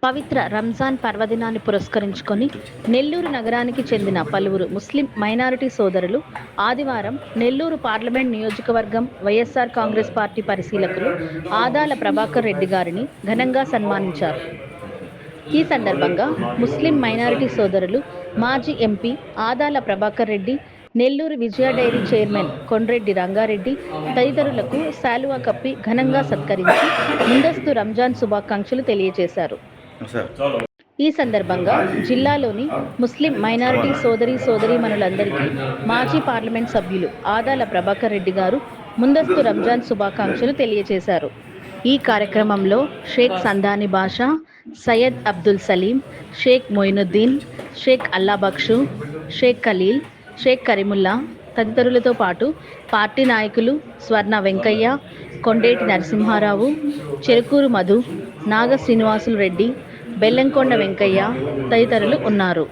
పవిత్ర రంజాన్ పర్వదినాన్ని పురస్కరించుకొని నెల్లూరు నగరానికి చెందిన పలువురు ముస్లిం మైనారిటీ సోదరులు ఆదివారం నెల్లూరు పార్లమెంట్ నియోజకవర్గం వైఎస్ఆర్ కాంగ్రెస్ పార్టీ పరిశీలకులు ఆదాల ప్రభాకర్ రెడ్డి గారిని ఘనంగా సన్మానించారు. ఈ సందర్భంగా ముస్లిం మైనారిటీ సోదరులు మాజీ ఎంపీ ఆదాల ప్రభాకర్ రెడ్డి, నెల్లూరు విజయ డైరీ చైర్మన్ కొండ్రెడ్డి రంగారెడ్డి తదితరులకు శాలువా కప్పి ఘనంగా సత్కరించి ముందస్తు రంజాన్ శుభాకాంక్షలు తెలియజేశారు. ఈ సందర్భంగా జిల్లాలోని ముస్లిం మైనారిటీ సోదరీమణులందరికీ మాజీ పార్లమెంట్ సభ్యులు ఆదాల ప్రభాకర్ రెడ్డి గారు ముందస్తు రంజాన్ శుభాకాంక్షలు తెలియజేశారు. ఈ కార్యక్రమంలో షేక్ సందాని బాషా, సయ్యద్ అబ్దుల్ సలీం, షేక్ మొయినుద్దీన్, షేక్ అల్లాబక్షు, షేక్ ఖలీల్, షేక్ కరీముల్లా తదితరులతో పాటు పార్టీ నాయకులు స్వర్ణ వెంకయ్య, కొండేటి నరసింహారావు, చెరుకూరు మధు, నాగ శ్రీనివాసులు రెడ్డి, బెల్లంకొండ వెంకయ్య తదితరులు ఉన్నారు.